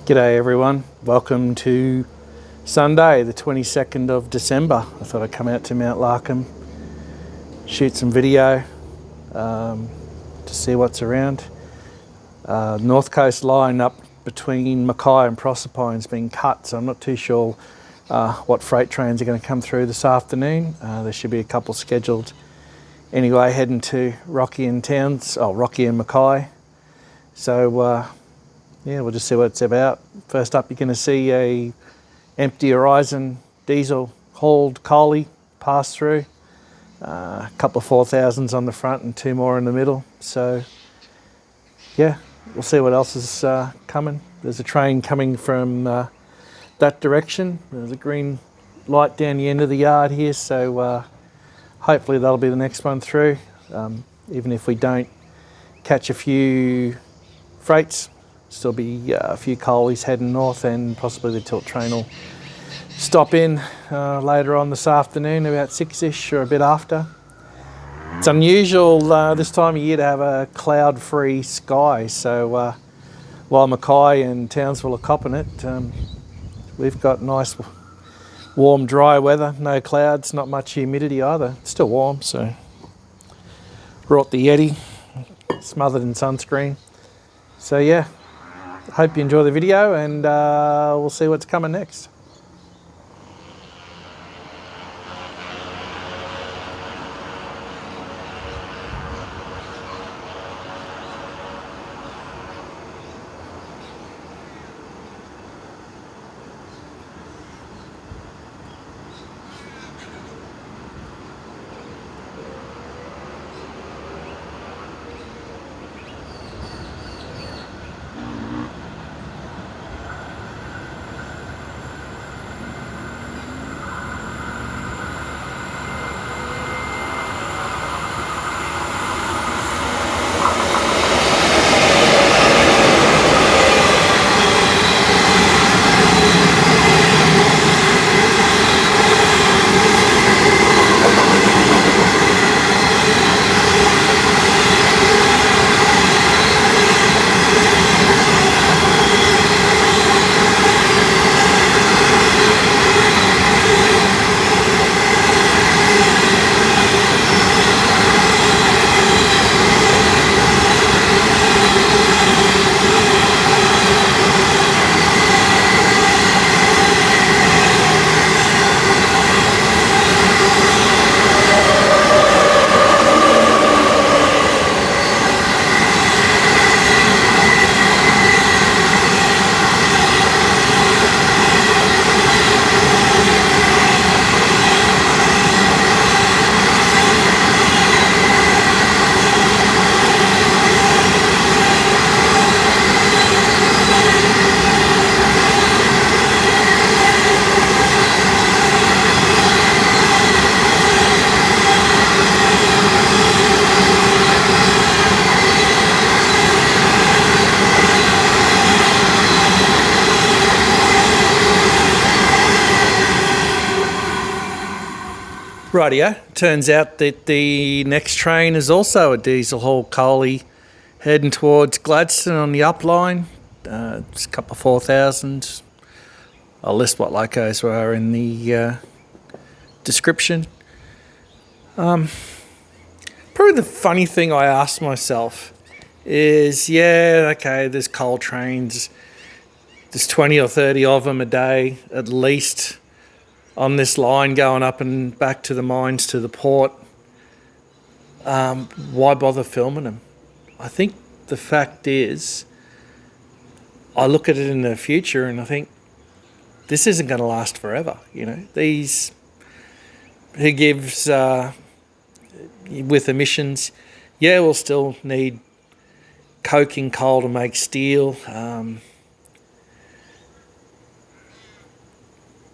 G'day everyone, welcome to Sunday the 22nd of December. I thought I'd come out to Mt Larcom, shoot some video to see what's around. North Coast Line up between Mackay and Proserpine's been cut, so I'm not too sure what freight trains are going to come through this afternoon. There should be a couple scheduled anyway, heading to Rocky and Mackay. So yeah, we'll just see what it's about. First up, you're going to see a empty Horizon diesel hauled collie pass through. A couple of 4000s on the front and two more in the middle. So yeah, we'll see what else is coming. There's a train coming from that direction. There's a green light down the end of the yard here, so hopefully that'll be the next one through. Even if we don't catch a few freights, still be a few coalies heading north, and possibly the tilt train will stop in later on this afternoon, about 6ish or a bit after. It's unusual this time of year to have a cloud-free sky, so while Mackay and Townsville are copping it, we've got nice warm dry weather, no clouds, not much humidity either. It's still warm, so brought the Yeti, smothered in sunscreen. So yeah, hope you enjoy the video, and we'll see what's coming next. Rightio, turns out that the next train is also a diesel haul collie heading towards Gladstone on the up line. It's a couple of 4000s. I'll list what locos are in the description. Probably the funny thing I asked myself is, yeah, okay, there's coal trains. There's 20 or 30 of them a day at least on this line going up and back to the mines to the port. Why bother filming them? I think the fact is, I look at it in the future and I think this isn't going to last forever. You know, these, who gives, with emissions, yeah, we'll still need coking coal to make steel.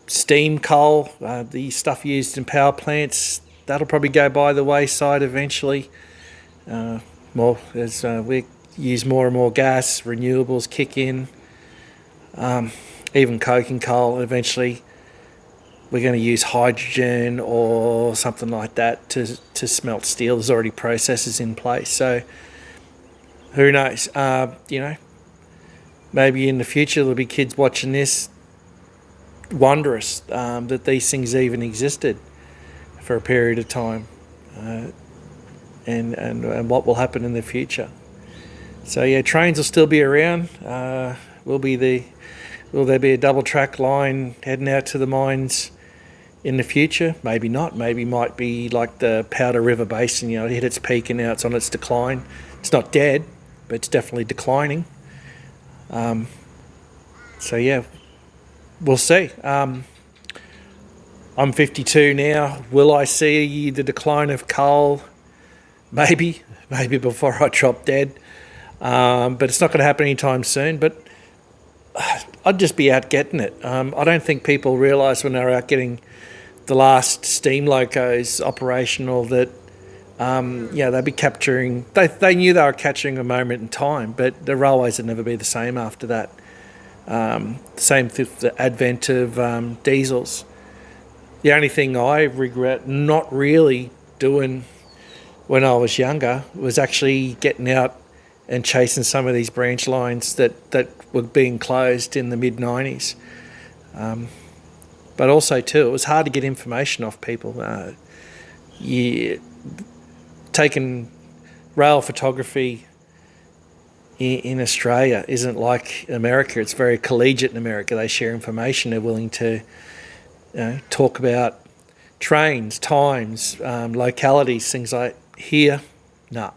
Steam coal, the stuff used in power plants, that'll probably go by the wayside eventually. More as we use more and more gas, renewables kick in. Even coking coal, eventually we're going to use hydrogen or something like that to smelt steel. There's already processes in place, so who knows? You know, maybe in the future there'll be kids watching this wondrous that these things even existed for a period of time, and what will happen in the future. So yeah, trains will still be around. Will there be a double track line heading out to the mines in the future? Maybe not. Maybe might be like the Powder River Basin. It hit its peak and now it's on its decline. It's not dead, but it's definitely declining. So yeah, we'll see. I'm 52 now. Will I see the decline of coal? Maybe before I drop dead. But it's not going to happen anytime soon. But I'd just be out getting it. I don't think people realise when they're out getting the last steam locos operational that they'd be capturing. They knew they were capturing a moment in time, but the railways would never be the same after that. Same with the advent of diesels. The only thing I regret not really doing when I was younger was actually getting out and chasing some of these branch lines that were being closed in the mid-90s. But also too, it was hard to get information off people. Taking rail photography in Australia isn't like America. It's very collegiate in America. They share information. They're willing to talk about trains, times, localities, things like here. No.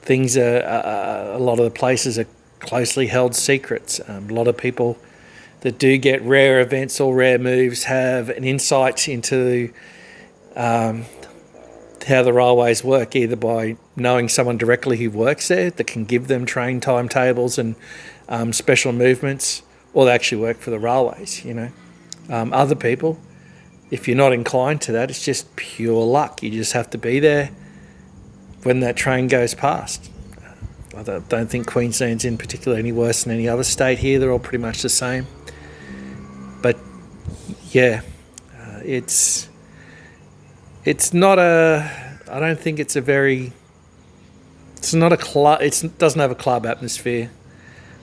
Things a lot of the places are closely held secrets. A lot of people that do get rare events or rare moves have an insight into how the railways work, either by knowing someone directly who works there that can give them train timetables and special movements, or they actually work for the railways. Other people, if you're not inclined to that, it's just pure luck. You just have to be there when that train goes past. I don't think Queensland's in particular any worse than any other state here. They're all pretty much the same. But yeah, it's not a. I don't think it's a very. It's not a club. It doesn't have a club atmosphere.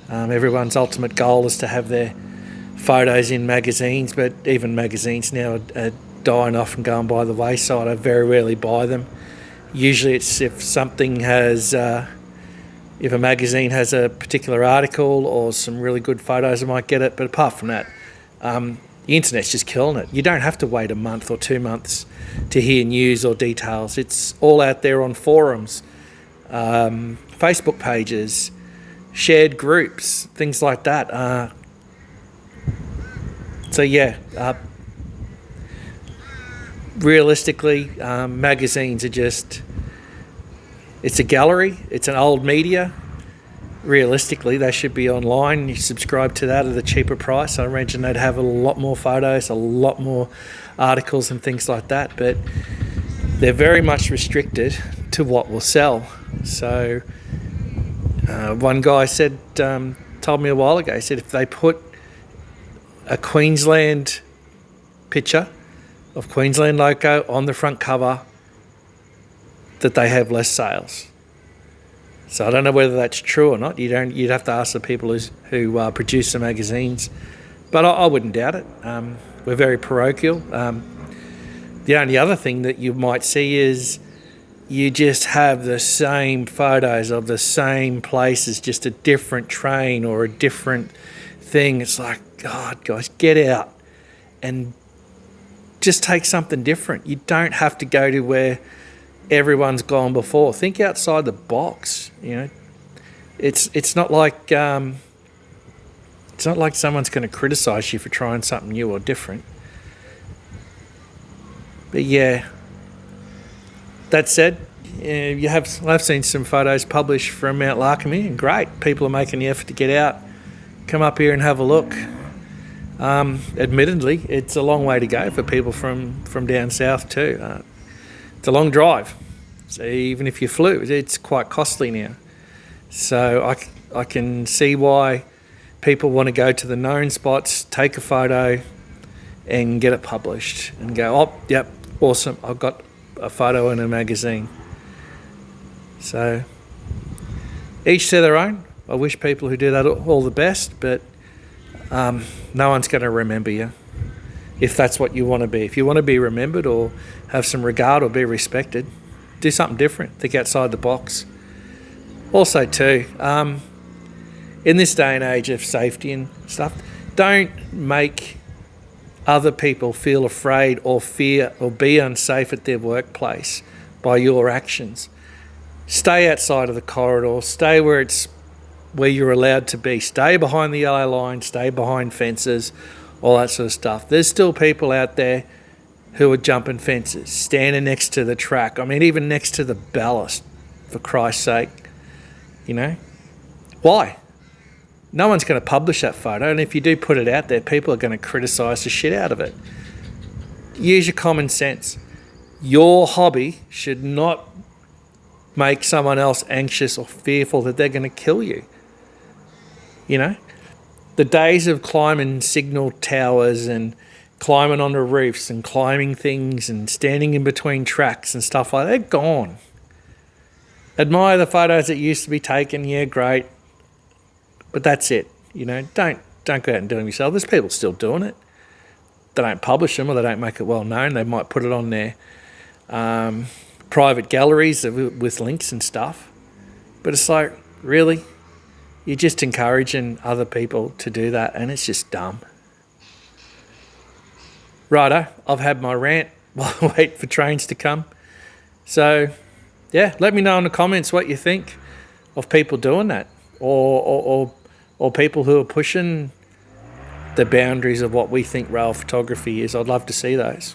Everyone's ultimate goal is to have their photos in magazines, but even magazines now are dying off and going by the wayside. I very rarely buy them. Usually it's if something has, if a magazine has a particular article or some really good photos, I might get it. But apart from that, the internet's just killing it. You don't have to wait a month or 2 months to hear news or details. It's all out there on forums, Facebook pages, shared groups, things like that. So yeah, realistically, magazines are just, it's a gallery, it's an old media. Realistically, they should be online. You subscribe to that at a cheaper price. I imagine they'd have a lot more photos, a lot more articles and things like that, but they're very much restricted to what will sell. So one guy said, told me a while ago, he said if they put a Queensland picture of Queensland loco on the front cover, that they have less sales. So I don't know whether that's true or not. You'd have to ask the people who produce the magazines, but I wouldn't doubt it. We're very parochial. The only other thing that you might see is you just have the same photos of the same places, just a different train or a different thing. It's like, God, guys, get out and just take something different. You don't have to go to where everyone's gone before. Think outside the box. It's not like someone's going to criticise you for trying something new or different. But yeah, that said, I've seen some photos published from Mt Larcom here, and great. People are making the effort to get out, come up here and have a look. Admittedly, it's a long way to go for people from down south too. It's a long drive. So even if you flew, it's quite costly now. So I can see why people want to go to the known spots, take a photo and get it published and go, oh, yep, awesome, I've got a photo in a magazine. So each to their own. I wish people who do that all the best, but no one's going to remember you if that's what you want to be. If you want to be remembered or have some regard or be respected, do something different. Think outside the box. Also too, in this day and age of safety and stuff, don't make other people feel afraid or fear or be unsafe at their workplace by your actions. Stay outside of the corridor. Stay where you're allowed to be. Stay behind the yellow line. Stay behind fences, all that sort of stuff. There's still people out there who are jumping fences, standing next to the track. I mean, even next to the ballast, for Christ's sake. You know? Why? No one's going to publish that photo, and if you do put it out there, people are going to criticise the shit out of it. Use your common sense. Your hobby should not make someone else anxious or fearful that they're going to kill you. You know? The days of climbing signal towers and climbing onto roofs and climbing things and standing in between tracks and stuff like that, they're gone. Admire the photos that used to be taken, yeah, great. But that's it. You know, don't go out and do them yourself. There's people still doing it. They don't publish them or they don't make it well known. They might put it on their private galleries with links and stuff. But it's like, really? You're just encouraging other people to do that, and it's just dumb. Righto, I've had my rant while I wait for trains to come. So, yeah, let me know in the comments what you think of people doing that, or people who are pushing the boundaries of what we think rail photography is. I'd love to see those.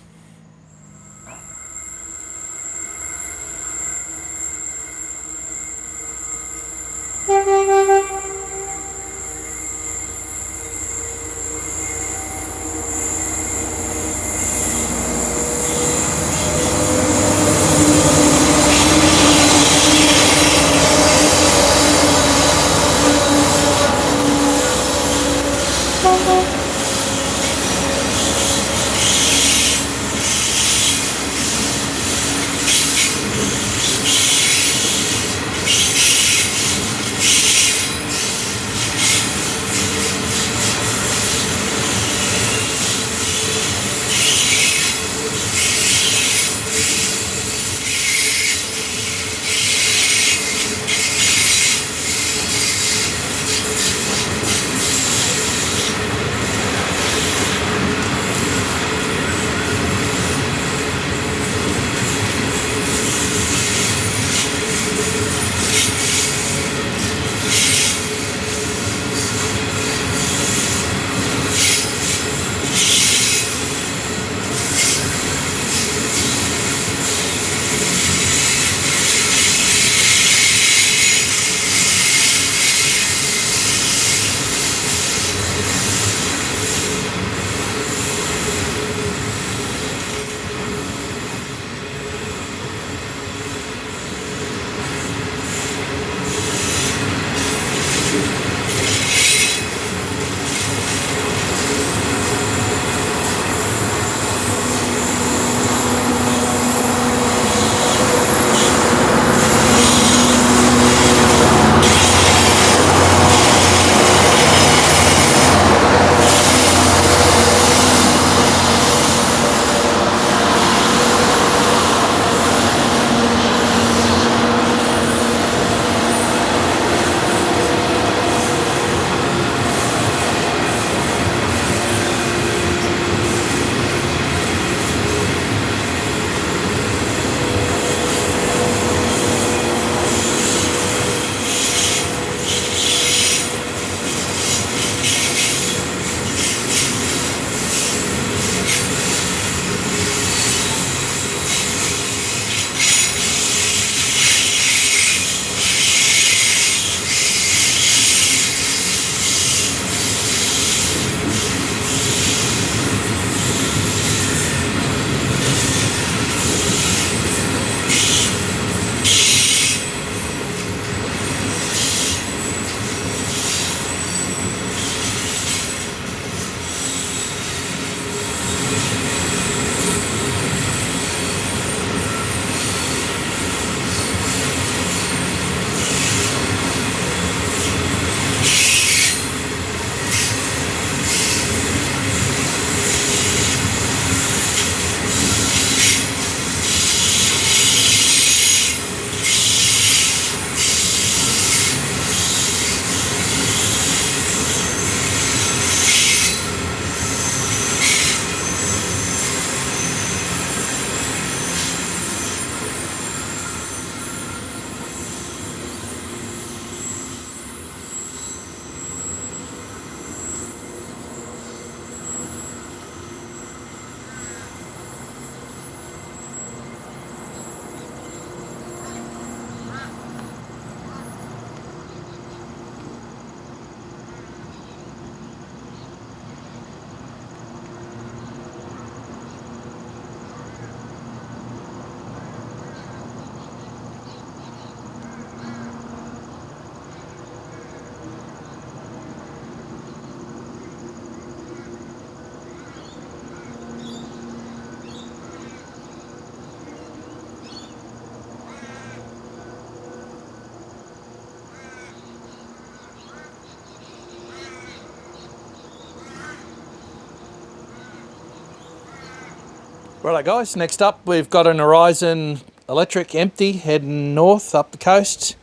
Righto guys, next up we've got an Horizon electric empty heading north up the coast.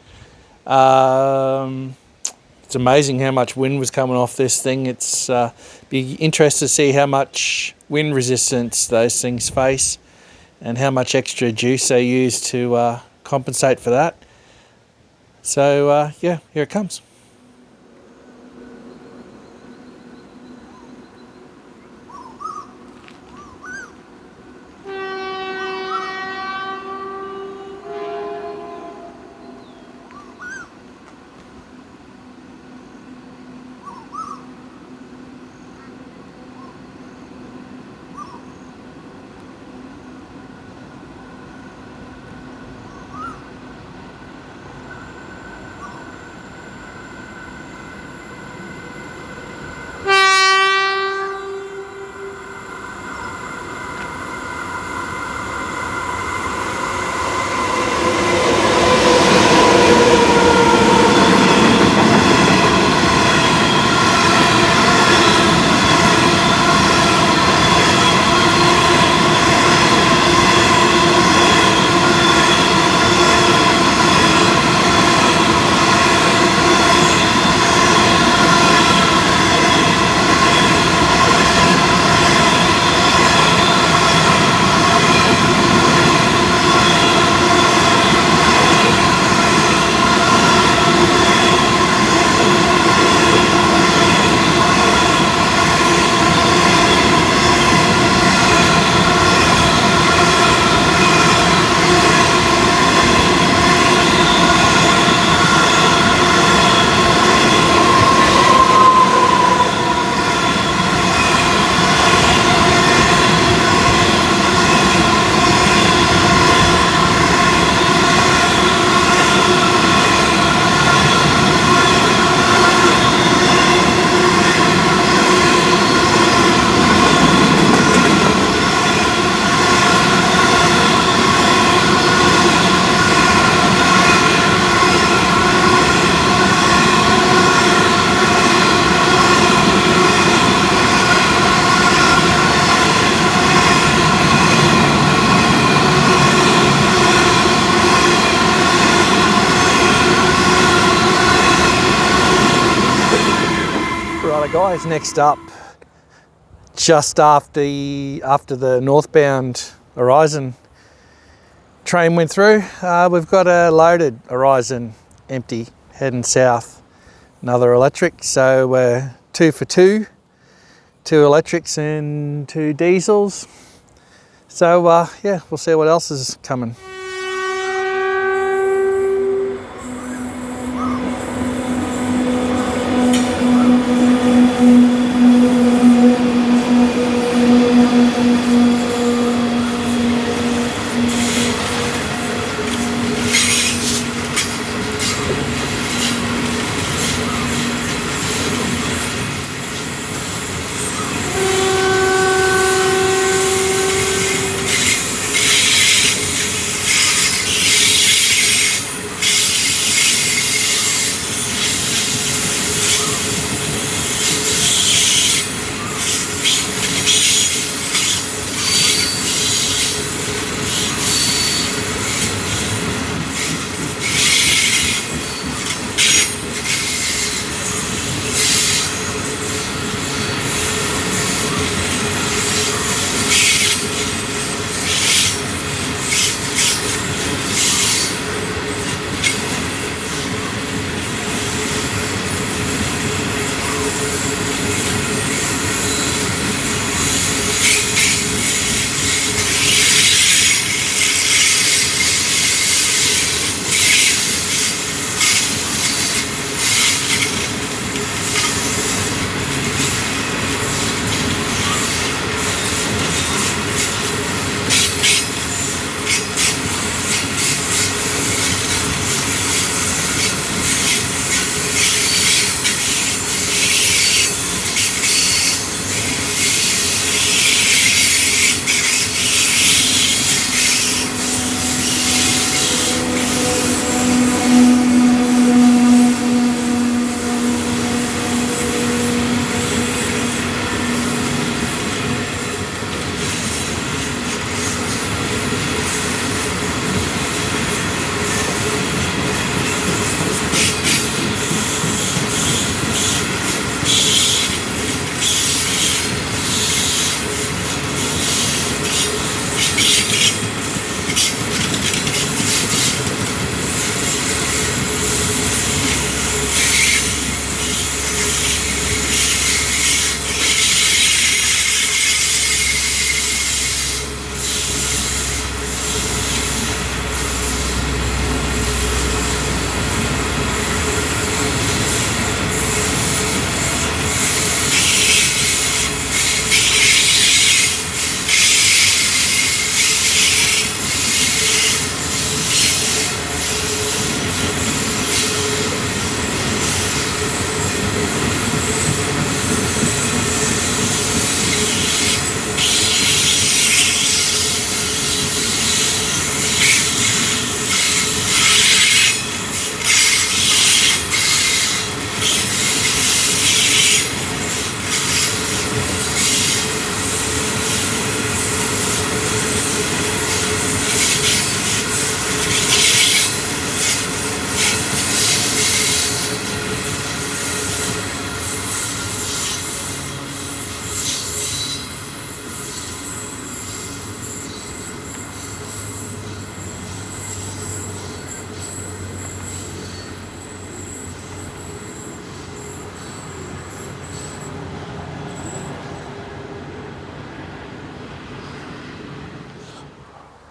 It's amazing how much wind was coming off this thing. It's be interested to see how much wind resistance those things face and how much extra juice they use to compensate for that. So yeah, here it comes. Righto guys, next up, just after the northbound Horizon train went through, we've got a loaded Horizon empty heading south, another electric. So we're 2 for 2, 2 electrics and 2 diesels. So yeah, we'll see what else is coming.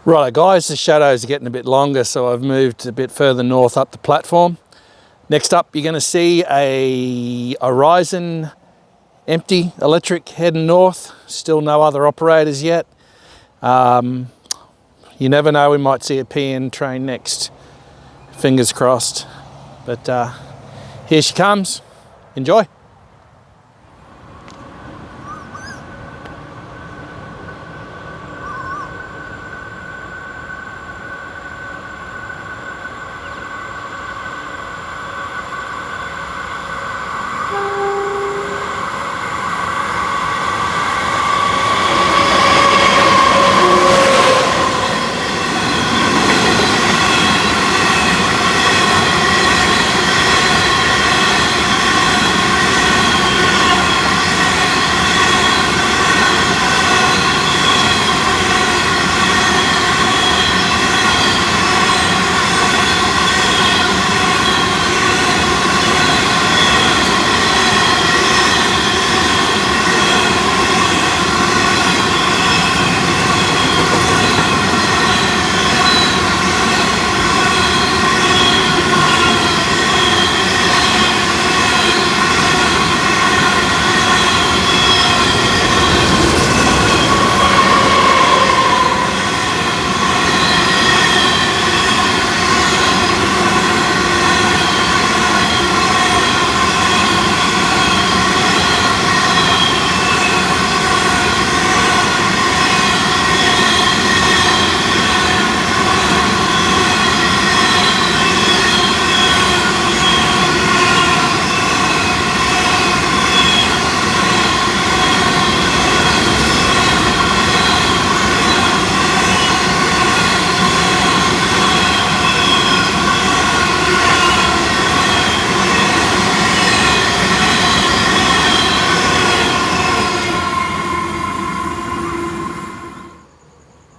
Righto guys, the shadows are getting a bit longer, so I've moved a bit further north up the platform. Next up, you're going to see a Horizon empty electric heading north. Still no other operators yet. You never know, we might see a PN train next. Fingers crossed. But here she comes. Enjoy.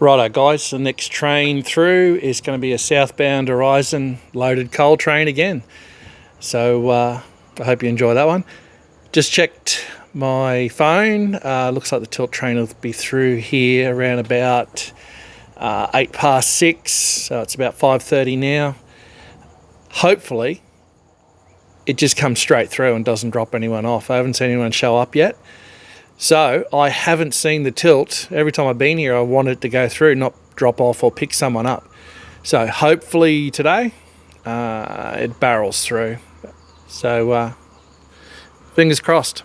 Righto guys, the next train through is going to be a southbound Horizon loaded coal train again. So I hope you enjoy that one. Just checked my phone. Looks like the tilt train will be through here around about 6:08. So it's about 5:30 now. Hopefully it just comes straight through and doesn't drop anyone off. I haven't seen anyone show up yet. So I haven't seen the tilt. Every time I've been here, I want it to go through, not drop off or pick someone up. So hopefully today it barrels through. So fingers crossed.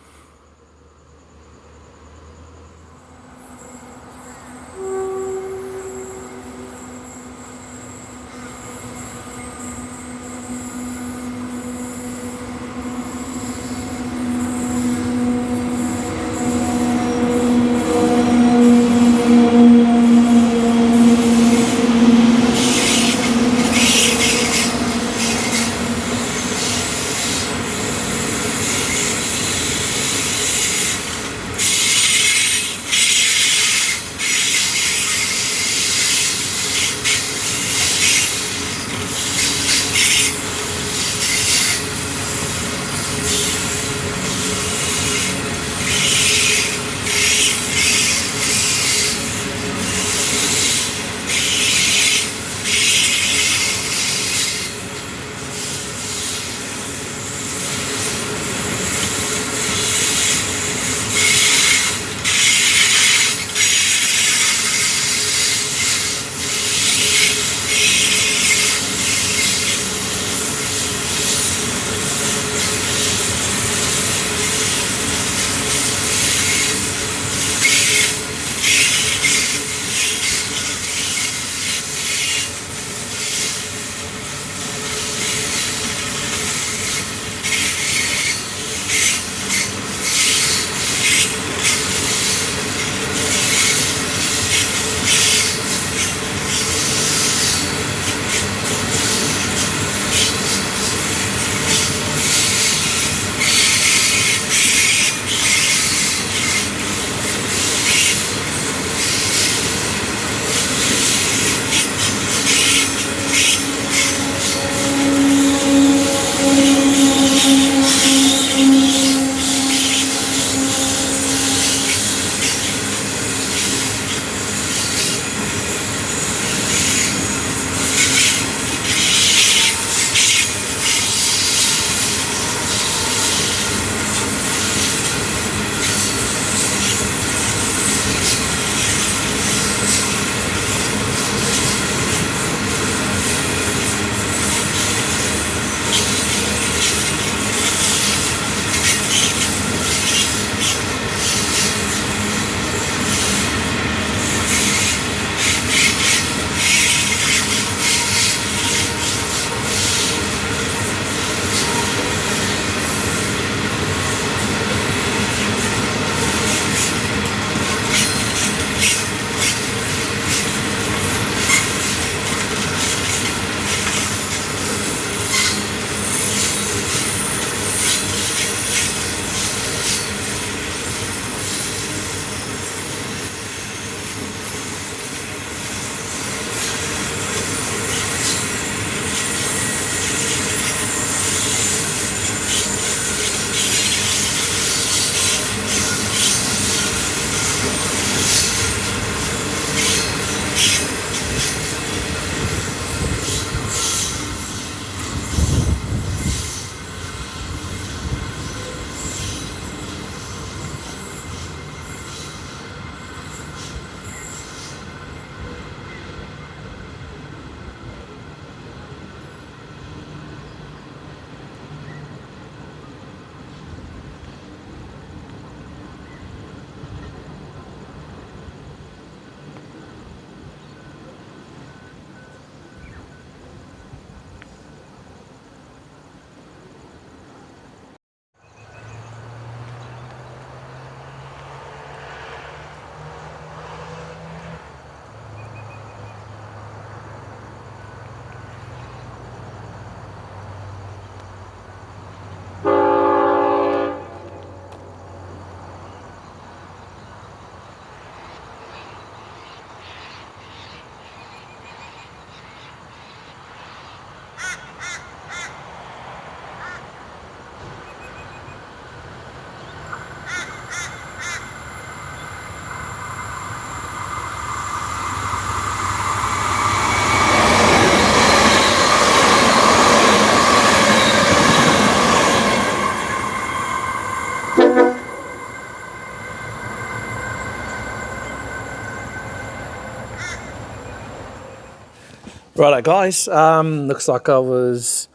Righto guys, looks like I was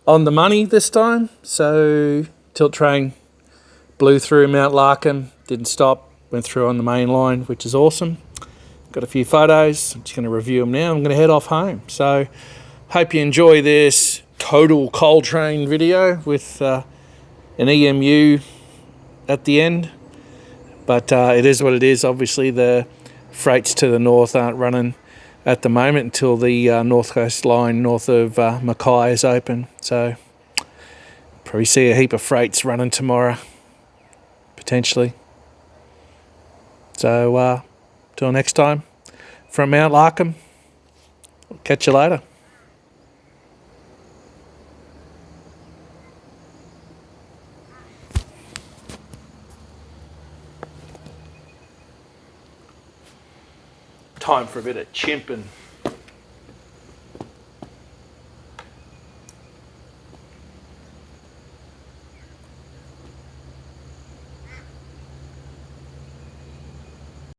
on the money this time. So tilt train blew through Mt Larcom, didn't stop, went through on the main line, which is awesome. Got a few photos, I'm just going to review them now. I'm going to head off home. So hope you enjoy this total coal train video with an EMU at the end. But it is what it is. Obviously the freights to the north aren't running at the moment until the North Coast Line north of Mackay is open. So probably see a heap of freights running tomorrow, potentially. So till next time, from Mt Larcom, catch you later. Time for a bit of chimping.